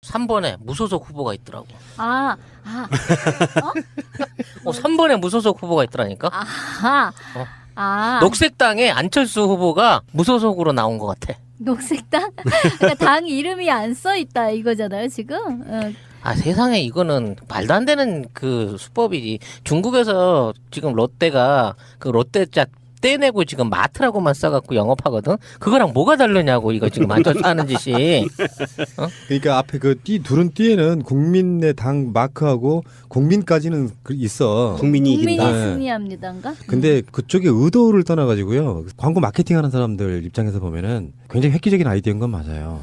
3번에 무소속 후보가 있더라고. 어? 3번에 무소속 후보가 있더라니까. 녹색당에 안철수 후보가 무소속으로 나온 것 같아. 녹색당? 그러니까 당 이름이 안 써 있다 이거잖아요 지금. 세상에 이거는 말도 안 되는 그 수법이지. 중국에서 지금 롯데가 그 롯데자 떼내고 지금 마트라고만 써갖고 영업하거든. 그거랑 뭐가 다르냐고 이거 지금 안철수 하는 짓이. 그러니까 앞에 그 둘은 띠에는 국민의 당 마크하고 국민까지는 있어. 국민이 이긴다. 승리합니다인가? 근데 그쪽의 의도를 떠나가지고요. 광고 마케팅하는 사람들 입장에서 보면은 굉장히 획기적인 아이디어인 건 맞아요.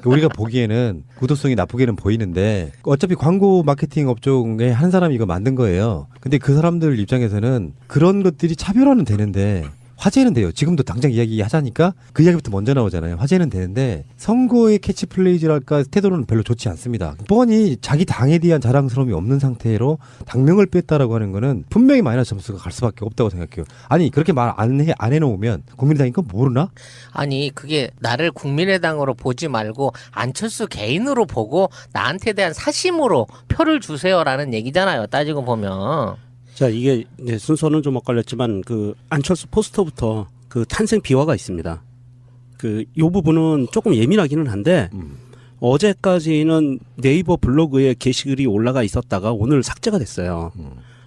우리가 보기에는 의도성이 나쁘게는 보이는데 어차피 광고 마케팅 업종에 한 사람이 이거 만든 거예요. 근데 그 사람들 입장에서는 그런 것들이 차별화는 되는데 화제는 돼요. 지금도 당장 이야기 하자니까 그 이야기부터 먼저 나오잖아요. 화제는 되는데 선거의 캐치플레이즈랄까 태도는 별로 좋지 않습니다. 뻔히 자기 당에 대한 자랑스러움이 없는 상태로 당명을 뺐다라고 하는 거는 분명히 마이너스 점수가 갈 수밖에 없다고 생각해요. 아니 그렇게 말 안 해놓으면 국민의당인 건 모르나? 아니 그게 나를 국민의당으로 보지 말고 안철수 개인으로 보고 나한테 대한 사심으로 표를 주세요라는 얘기잖아요. 따지고 보면. 자, 이게 이제 순서는 좀 엇갈렸지만 그 안철수 포스터부터 그 탄생 비화가 있습니다. 그 요 부분은 조금 예민하기는 한데 어제까지는 네이버 블로그에 게시글이 올라가 있었다가 오늘 삭제가 됐어요.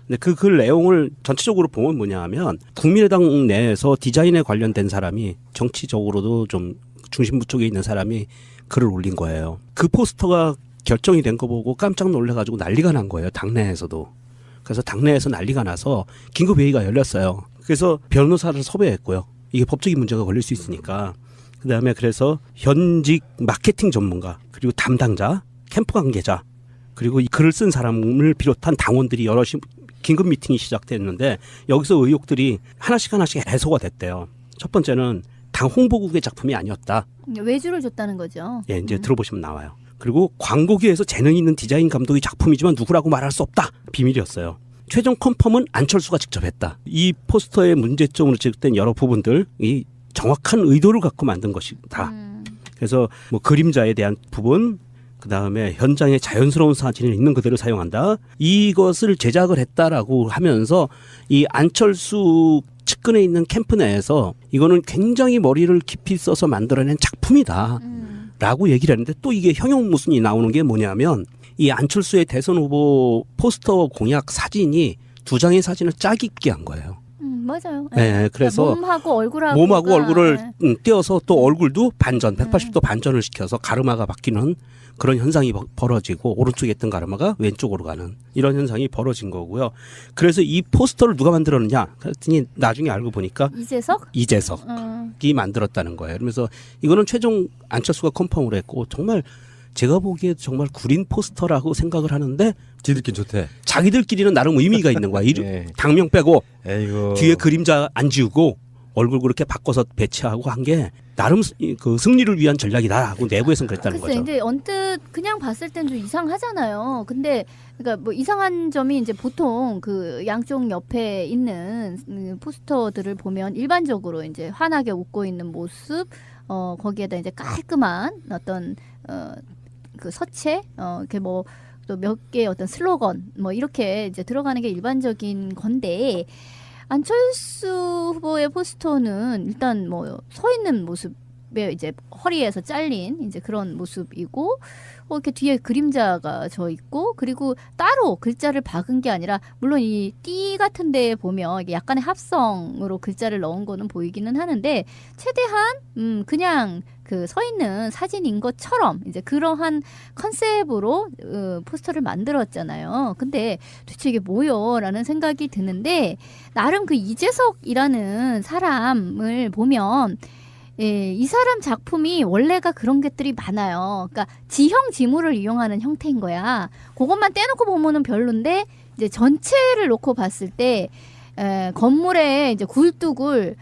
근데 그 글 내용을 전체적으로 보면 뭐냐 하면 국민의당 내에서 디자인에 관련된 사람이 정치적으로도 좀 중심부 쪽에 있는 사람이 글을 올린 거예요. 그 포스터가 결정이 된 거 보고 깜짝 놀래가지고 난리가 난 거예요. 당내에서도. 그래서 당내에서 난리가 나서 긴급회의가 열렸어요. 그래서 변호사를 섭외했고요. 이게 법적인 문제가 걸릴 수 있으니까. 그다음에 그래서 현직 마케팅 전문가 그리고 담당자, 캠프 관계자 그리고 이 글을 쓴 사람을 비롯한 당원들이 여럿이 긴급 미팅이 시작됐는데 여기서 의혹들이 하나씩 해소가 됐대요. 첫 번째는 당 홍보국의 작품이 아니었다. 외주를 줬다는 거죠. 예, 이제 들어보시면 나와요. 그리고 광고계에서 재능 있는 디자인 감독의 작품이지만 누구라고 말할 수 없다. 비밀이었어요. 최종 컨펌은 안철수가 직접 했다. 이 포스터의 문제점으로 지적된 여러 부분들이 정확한 의도를 갖고 만든 것이다. 그래서 뭐 그림자에 대한 부분, 그다음에 현장에 자연스러운 사진을 있는 그대로 사용한다. 이것을 제작을 했다라고 하면서 이 안철수 측근에 있는 캠프 내에서 이거는 굉장히 머리를 깊이 써서 만들어낸 작품이다. 라고 얘기를 했는데 또 이게 형용 모순이 나오는 게 뭐냐면 이 안철수의 대선 후보 포스터 공약 사진이 2장의 사진을 짜깁게 한 거예요. 맞아요. 네, 그래서 몸하고 얼굴을 띄어서 또 얼굴도 반전, 180도 반전을 시켜서 가르마가 바뀌는 그런 현상이 벌어지고 오른쪽에 있던 가르마가 왼쪽으로 가는 이런 현상이 벌어진 거고요. 그래서 이 포스터를 누가 만들었느냐 그랬더니 나중에 알고 보니까 이재석이 만들었다는 거예요. 그러면서 이거는 최종 안철수가 컨펌을 했고 정말 제가 보기에 정말 구린 포스터라고 생각을 하는데 지들끼리 좋대. 자기들끼리는 나름 의미가 있는 거야. 네. 당명 빼고 에이고. 뒤에 그림자 안 지우고 얼굴 그렇게 바꿔서 배치하고 한 게 나름 그 승리를 위한 전략이다라고 내부에서는 그랬다는 글쎄, 거죠. 이제 언뜻 그냥 봤을 땐 좀 이상하잖아요. 근데 그러니까 뭐 이상한 점이 이제 보통 그 양쪽 옆에 있는 포스터들을 보면 일반적으로 이제 환하게 웃고 있는 모습, 거기에다 이제 깔끔한 어떤 그 서체, 이렇게 뭐 또 몇 개 어떤 슬로건 뭐 이렇게 이제 들어가는 게 일반적인 건데. 안철수 후보의 포스터는 일단 뭐 서 있는 모습에 이제 허리에서 잘린 이제 그런 모습이고 이렇게 뒤에 그림자가 져 있고 그리고 따로 글자를 박은 게 아니라 물론 이 띠 같은 데에 보면 이게 약간의 합성으로 글자를 넣은 거는 보이기는 하는데 최대한 그냥 그 서 있는 사진인 것처럼 이제 그러한 컨셉으로 포스터를 만들었잖아요. 근데 도대체 이게 뭐요라는 생각이 드는데 나름 그 이재석이라는 사람을 보면 이 사람 작품이 원래가 그런 것들이 많아요. 그러니까 지형 지물을 이용하는 형태인 거야. 그것만 떼놓고 보면은 별론데 이제 전체를 놓고 봤을 때 건물에 이제 굴뚝을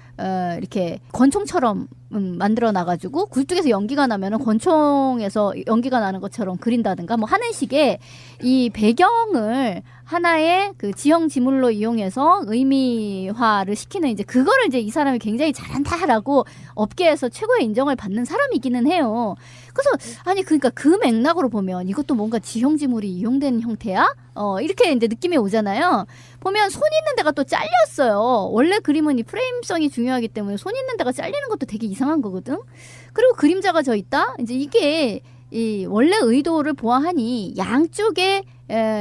이렇게 권총처럼 만들어 놔가지고 굴뚝에서 연기가 나면은 권총에서 연기가 나는 것처럼 그린다든가 뭐 하는 식의 이 배경을 하나의 그 지형 지물로 이용해서 의미화를 시키는 이제 그거를 이제 이 사람이 굉장히 잘한다라고 업계에서 최고의 인정을 받는 사람이기는 해요. 그래서 아니 그러니까 그 맥락으로 보면 이것도 뭔가 지형 지물이 이용된 형태야? 이렇게 이제 느낌이 오잖아요. 보면 손 있는 데가 또 잘렸어요. 원래 그림은 이 프레임성이 중요하기 때문에 손 있는 데가 잘리는 것도 되게 이상한 거거든. 그리고 그림자가 저 있다. 이제 이게 이 원래 의도를 보아하니 양쪽에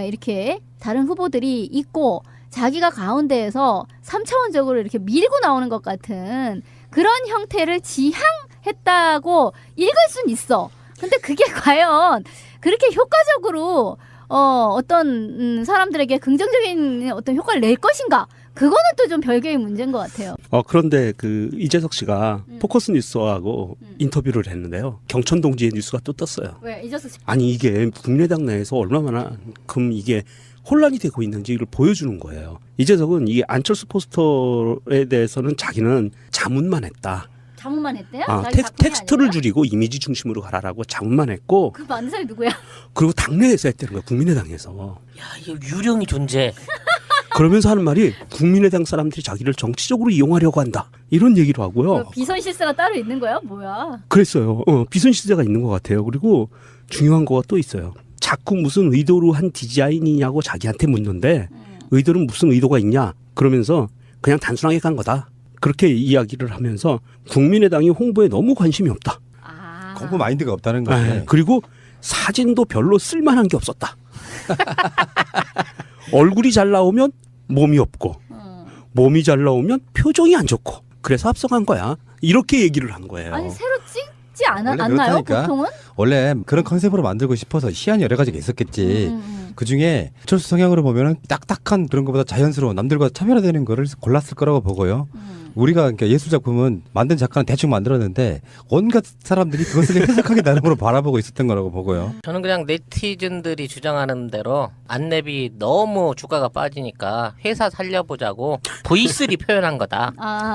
이렇게 다른 후보들이 있고 자기가 가운데에서 3차원적으로 이렇게 밀고 나오는 것 같은 그런 형태를 지향했다고 읽을 순 있어. 근데 그게 과연 그렇게 효과적으로 어떤 사람들에게 긍정적인 어떤 효과를 낼 것인가? 그거는 또 좀 별개의 문제인 것 같아요. 그런데 그 이재석 씨가 포커스 뉴스하고 인터뷰를 했는데요. 경천동지의 뉴스가 또 떴어요. 왜 이재석 씨? 아니 이게 국민의당 내에서 얼마만큼 이게 혼란이 되고 있는지를 보여주는 거예요. 이재석은 이 안철수 포스터에 대해서는 자기는 자문만 했다. 자문만 했대요? 텍스트를 줄이고 이미지 중심으로 가라라고 자문만 했고 그 만든 사람이 누구야? 그리고 당내에서 했다는 거야. 국민의당에서. 야, 이거 유령이 존재. 그러면서 하는 말이 국민의당 사람들이 자기를 정치적으로 이용하려고 한다. 이런 얘기를 하고요. 그 비선 실세가 따로 있는 거야? 뭐야? 그랬어요. 비선 시대가 있는 것 같아요. 그리고 중요한 거가 또 있어요. 자꾸 무슨 의도로 한 디자인이냐고 자기한테 묻는데 의도는 무슨 의도가 있냐? 그러면서 그냥 단순하게 간 거다. 그렇게 이야기를 하면서 국민의당이 홍보에 너무 관심이 없다. 공부 마인드가 없다는 거예요. 그리고 사진도 별로 쓸만한 게 없었다. 얼굴이 잘 나오면 몸이 없고 몸이 잘 나오면 표정이 안 좋고 그래서 합성한 거야. 이렇게 얘기를 한 거예요. 아니 새로 찍지 원래 않나요? 그렇다니까. 보통은? 원래 그런 컨셉으로 만들고 싶어서 시안이 여러 가지가 있었겠지. 그 중에 철수 성향으로 보면은 딱딱한 그런 것보다 자연스러운 남들과 차별화되는 거를 골랐을 거라고 보고요. 우리가 그러니까 예술 작품은 만든 작가는 대충 만들었는데 온갖 사람들이 그것을 해석하기 나름으로 바라보고 있었던 거라고 보고요. 저는 그냥 네티즌들이 주장하는 대로 안랩이 너무 주가가 빠지니까 회사 살려보자고 V3 표현한 거다.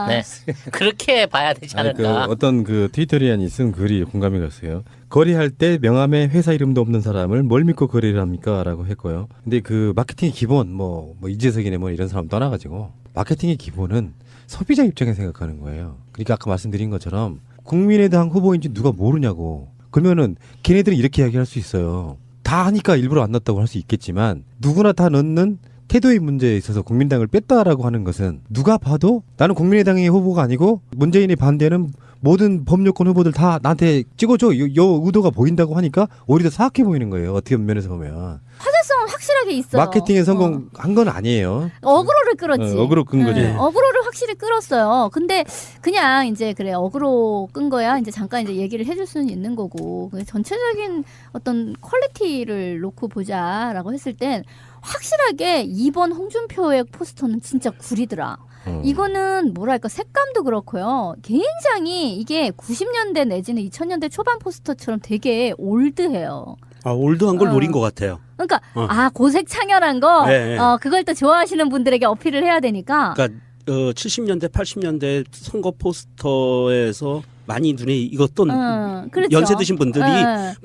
네, 그렇게 봐야 되지 아니, 않을까. 어떤 그 트위터리안이 쓴 글이 공감이 갔어요. 거래할 때 명함에 회사 이름도 없는 사람을 뭘 믿고 거래를 합니까? 라고 했고요. 근데 그 마케팅의 기본 뭐 이재석이네 뭐 이런 사람 떠나가지고 마케팅의 기본은 소비자 입장에 생각하는 거예요. 그러니까 아까 말씀드린 것처럼 국민의당 후보인지 누가 모르냐고. 그러면은 걔네들이 이렇게 이야기할 수 있어요. 다 하니까 일부러 안 넣었다고 할 수 있겠지만 누구나 다 넣는 태도의 문제에 있어서 국민당을 뺐다라고 하는 것은 누가 봐도 나는 국민의당의 후보가 아니고 문재인이 반대하는 모든 법요건 후보들 다 나한테 찍어줘. 요 의도가 보인다고 하니까 오히려 더 사악해 보이는 거예요. 어떻게 면에서 보면. 화제성은 확실하게 있어요. 마케팅에 성공한 건 아니에요. 어그로를 끌었지. 어그로 끈 거지. 어그로를 확실히 끌었어요. 근데 그냥 이제 그래 어그로 끈 거야. 이제 잠깐 이제 얘기를 해줄 수는 있는 거고 전체적인 어떤 퀄리티를 놓고 보자라고 했을 땐 확실하게 2번 홍준표의 포스터는 진짜 구리더라. 이거는 뭐랄까 색감도 그렇고요. 굉장히 이게 90년대 내지는 2000년대 초반 포스터처럼 되게 올드해요. 올드한 걸 노린 것 같아요. 그러니까 고색 창렬한 거 네. 그걸 또 좋아하시는 분들에게 어필을 해야 되니까. 그러니까 70년대 80년대 선거 포스터에서 많이 눈에 익었던 그렇죠. 연세 드신 분들이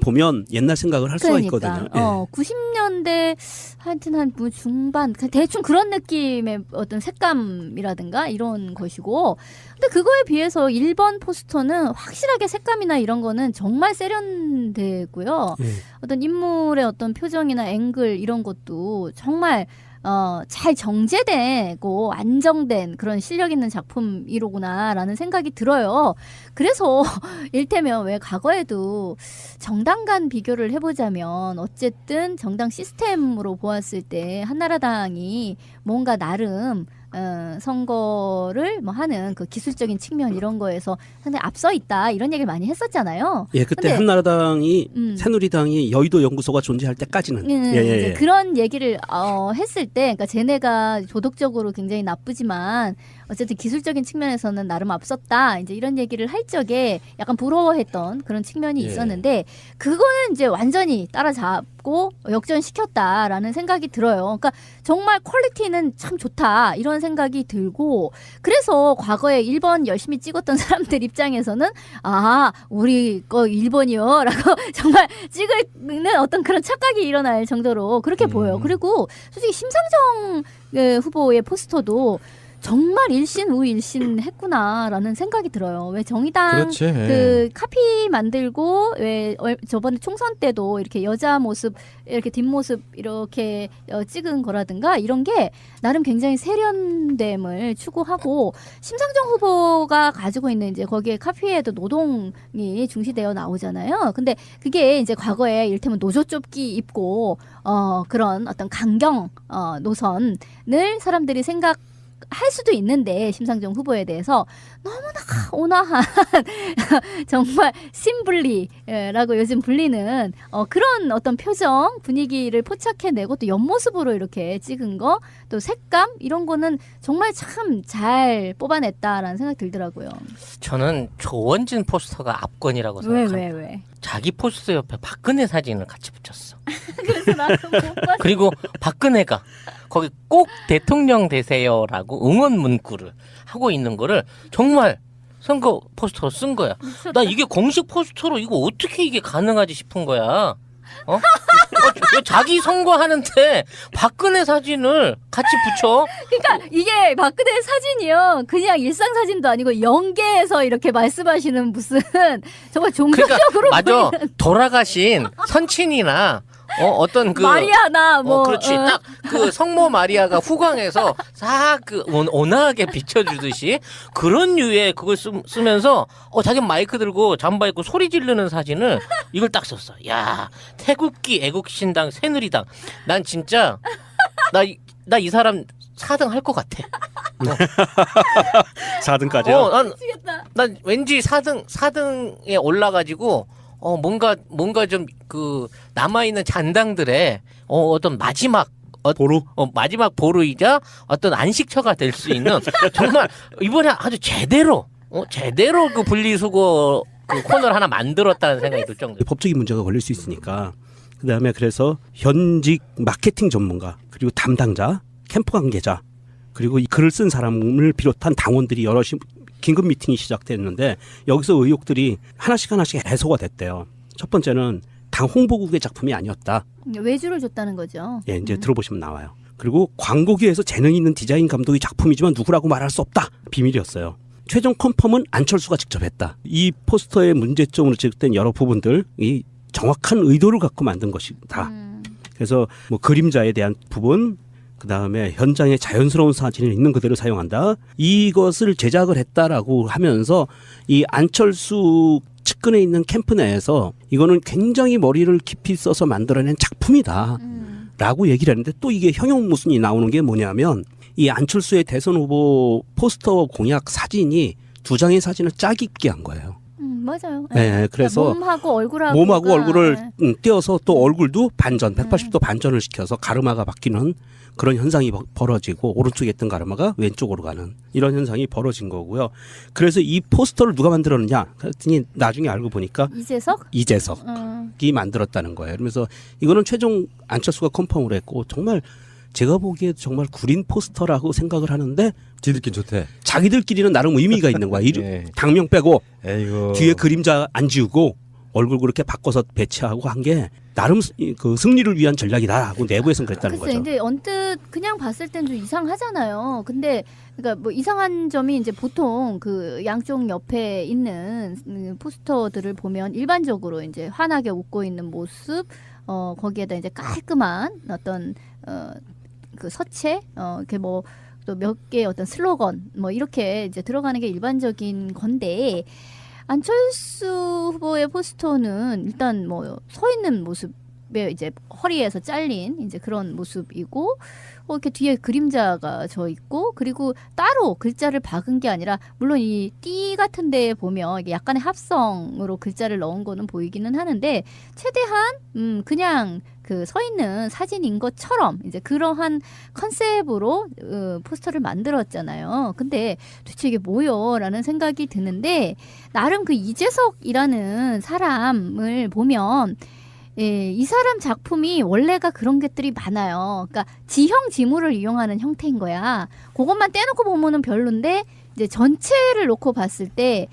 보면 옛날 생각을 할 수가 있거든요. 90년대 하여튼 한 뭐 중반 대충 그런 느낌의 어떤 색감이라든가 이런 것이고 근데 그거에 비해서 1번 포스터는 확실하게 색감이나 이런 거는 정말 세련되고요. 어떤 인물의 어떤 표정이나 앵글 이런 것도 정말 잘 정제되고 안정된 그런 실력 있는 작품이로구나라는 생각이 들어요. 그래서 일테면 왜 과거에도 정당 간 비교를 해보자면 어쨌든 정당 시스템으로 보았을 때 한나라당이 뭔가 나름 선거를 뭐 하는 그 기술적인 측면 이런 거에서 상당히 앞서 있다 이런 얘기를 많이 했었잖아요. 예, 그때 한나라당이 새누리당이 여의도 연구소가 존재할 때까지는 이제 그런 얘기를 했을 때, 그러니까 쟤네가 도덕적으로 굉장히 나쁘지만 어쨌든 기술적인 측면에서는 나름 앞섰다. 이제 이런 얘기를 할 적에 약간 부러워했던 그런 측면이 예. 있었는데 그거는 이제 완전히 따라잡고 역전시켰다라는 생각이 들어요. 그러니까 정말 퀄리티는 참 좋다 이런 생각이 들고 그래서 과거에 1번 열심히 찍었던 사람들 입장에서는 아 우리 거 1번이요라고 정말 찍는 어떤 그런 착각이 일어날 정도로 그렇게 보여요. 그리고 솔직히 심상정 후보의 포스터도 정말 일신 우일신 했구나라는 생각이 들어요. 왜 정의당 그렇지. 그 카피 만들고 왜 저번에 총선 때도 이렇게 여자 모습 이렇게 뒷모습 이렇게 찍은 거라든가 이런 게 나름 굉장히 세련됨을 추구하고 심상정 후보가 가지고 있는 이제 거기에 카피에도 노동이 중시되어 나오잖아요. 근데 그게 이제 과거에 이를테면 노조 좁기 입고 그런 어떤 강경 노선을 사람들이 할 수도 있는데 심상정 후보에 대해서 너무나 온화한 정말 심블리라고 요즘 불리는 그런 어떤 표정 분위기를 포착해내고 또 옆모습으로 이렇게 찍은 거 또 색감 이런 거는 정말 참 잘 뽑아냈다라는 생각이 들더라고요. 저는 조원진 포스터가 압권이라고 생각합니다. 왜? 자기 포스터 옆에 박근혜 사진을 같이 붙였어. 그래서 나는 못 봤어. 그리고 박근혜가 거기 꼭 대통령 되세요라고 응원 문구를 하고 있는 거를 정말 선거 포스터로 쓴 거야. 나 이게 공식 포스터로 이거 어떻게 이게 가능하지 싶은 거야. 자기 선거하는데 박근혜 사진을 같이 붙여? 그러니까 이게 박근혜 사진이요. 그냥 일상 사진도 아니고 연계해서 이렇게 말씀하시는 무슨 정말 종교적으로 맞아. 보이는 돌아가신 선친이나 어떤 그 마리아나 뭐 그렇지. 딱 그 성모 마리아가 후광에서 싹 그 온화하게 비춰주듯이 그런 류의 그걸 쓰면서 자기 마이크 들고 잠바 입고 소리 지르는 사진을 이걸 딱 썼어. 야, 태극기 애국신당 새누리당. 난 진짜 나 이 사람 4등 할 것 같아. 4등까지요? 난 왠지 4등에 올라가지고 뭔가 좀 그 남아있는 잔당들의 어떤 마지막 보루? 마지막 보루이자 어떤 안식처가 될 수 있는 정말 이번에 아주 제대로 그 분리수거 그 코너를 하나 만들었다는 생각이 들 정도. 법적인 문제가 걸릴 수 있으니까 그다음에 그래서 현직 마케팅 전문가 그리고 담당자 캠프 관계자 그리고 이 글을 쓴 사람을 비롯한 당원들이 여럿이 긴급 미팅이 시작됐는데 여기서 의혹들이 하나씩 해소가 됐대요. 첫 번째는 당 홍보국의 작품이 아니었다. 외주를 줬다는 거죠. 예, 이제 들어보시면 나와요. 그리고 광고계에서 재능 있는 디자인 감독의 작품이지만 누구라고 말할 수 없다. 비밀이었어요. 최종 컨펌은 안철수가 직접 했다. 이 포스터의 문제점으로 지적된 여러 부분들이 정확한 의도를 갖고 만든 것이다. 그래서 뭐 그림자에 대한 부분, 그 다음에 현장에 자연스러운 사진을 있는 그대로 사용한다. 이것을 제작을 했다라고 하면서 이 안철수 측근에 있는 캠프 내에서 이거는 굉장히 머리를 깊이 써서 만들어낸 작품이다. 라고 얘기를 했는데 또 이게 형용모순이 나오는 게 뭐냐면 이 안철수의 대선 후보 포스터 공약 사진이 2장의 사진을 짜깁기 한 거예요. 맞아요. 네, 그래서 몸하고 얼굴하고 몸하고 얼굴을 띄어서 또 얼굴도 반전, 180도 반전을 시켜서 가르마가 바뀌는 그런 현상이 벌어지고 오른쪽에 있던 가르마가 왼쪽으로 가는 이런 현상이 벌어진 거고요. 그래서 이 포스터를 누가 만들었느냐 그랬더니 나중에 알고 보니까 이재석이 만들었다는 거예요. 그러면서 이거는 최종 안철수가 컨펌을 했고 정말 제가 보기에 정말 구린 포스터라고 생각을 하는데 지들끼리 좋대. 자기들끼리는 나름 의미가 있는 거야. 네. 당명 빼고 에이고. 뒤에 그림자 안 지우고 얼굴 그렇게 바꿔서 배치하고 한 게 나름 그 승리를 위한 전략이다라고 내부에서는 그랬다는 글쎄, 거죠. 근데 언뜻 그냥 봤을 땐 좀 이상하잖아요. 근데 그러니까 뭐 이상한 점이 이제 보통 그 양쪽 옆에 있는 포스터들을 보면 일반적으로 이제 환하게 웃고 있는 모습, 거기에다 이제 깔끔한 어떤 그 서체, 이렇게 뭐 또 몇 개의 어떤 슬로건 뭐 이렇게 이제 들어가는 게 일반적인 건데. 안철수 후보의 포스터는 일단 뭐 서 있는 모습에 이제 허리에서 잘린 이제 그런 모습이고 이렇게 뒤에 그림자가 져 있고 그리고 따로 글자를 박은 게 아니라 물론 이 띠 같은 데에 보면 이게 약간의 합성으로 글자를 넣은 거는 보이기는 하는데 최대한 그냥 그 서 있는 사진인 것처럼 이제 그러한 컨셉으로 포스터를 만들었잖아요. 근데 도대체 이게 뭐요라는 생각이 드는데 나름 그 이재석이라는 사람을 보면 예, 이 사람 작품이 원래가 그런 것들이 많아요. 그러니까 지형 지물을 이용하는 형태인 거야. 그것만 떼놓고 보면은 별론데 이제 전체를 놓고 봤을 때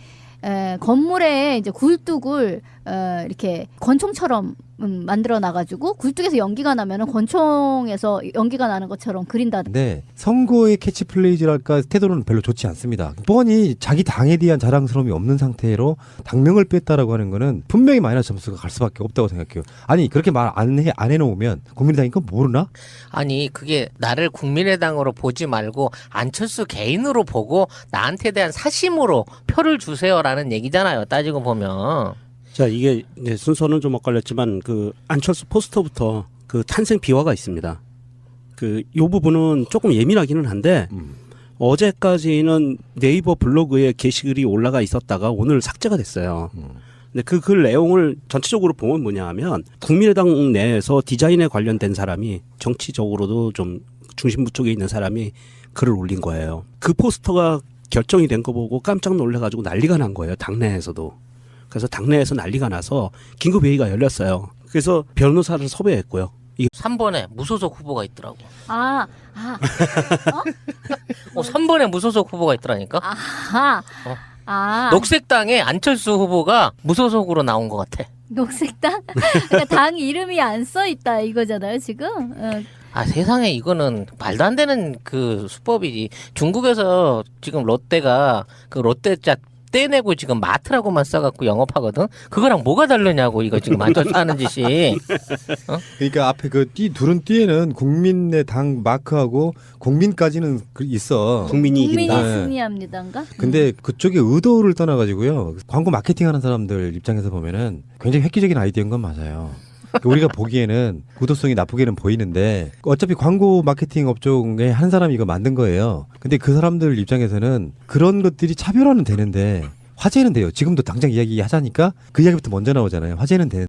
건물에 이제 굴뚝을 이렇게 권총처럼 만들어 놔가지고 굴뚝에서 연기가 나면은 권총에서 연기가 나는 것처럼 그린다. 네, 선거의 캐치플레이즈랄까 태도는 별로 좋지 않습니다. 뻔히 자기 당에 대한 자랑스러움이 없는 상태로 당명을 뺐다라고 하는 거는 분명히 마이너스 점수가 갈 수밖에 없다고 생각해요. 아니 그렇게 말 안 해놓으면 국민의당이 그거 모르나? 아니 그게 나를 국민의당으로 보지 말고 안철수 개인으로 보고 나한테 대한 사심으로 표를 주세요라는 얘기잖아요. 따지고 보면. 자, 이게 이제 순서는 좀 엇갈렸지만 그 안철수 포스터부터 그 탄생 비화가 있습니다. 그 요 부분은 조금 예민하기는 한데 어제까지는 네이버 블로그에 게시글이 올라가 있었다가 오늘 삭제가 됐어요. 근데 그 글 내용을 전체적으로 보면 뭐냐 하면 국민의당 내에서 디자인에 관련된 사람이 정치적으로도 좀 중심부 쪽에 있는 사람이 글을 올린 거예요. 그 포스터가 결정이 된 거 보고 깜짝 놀래가지고 난리가 난 거예요. 당내에서도. 그래서 당내에서 난리가 나서 긴급회의가 열렸어요. 그래서 변호사를 섭외했고요. 3번에 무소속 후보가 있더라고. 3번에 무소속 후보가 있더라니까. 녹색당에 안철수 후보가 무소속으로 나온 것 같아. 녹색당? 그러니까 당 이름이 안 써 있다 이거잖아요 지금. 세상에 이거는 말도 안 되는 그 수법이지. 중국에서 지금 롯데가 그 롯데자 떼내고 지금 마트라고만 써갖고 영업하거든. 그거랑 뭐가 다르냐고 이거 지금 안철수 하는 짓이. 그러니까 앞에 그 둘은 띠에는 국민의당 마크하고 국민까지는 있어. 국민이 국민이 이긴다. 승리합니다인가? 근데 그쪽의 의도를 떠나가지고요. 광고 마케팅하는 사람들 입장에서 보면은 굉장히 획기적인 아이디어인 건 맞아요. 우리가 보기에는 구도성이 나쁘게는 보이는데 어차피 광고 마케팅 업종에 한 사람이 이거 만든 거예요. 근데 그 사람들 입장에서는 그런 것들이 차별화는 되는데 화제는 돼요. 지금도 당장 이야기 하자니까 그 이야기부터 먼저 나오잖아요. 화제는 되는데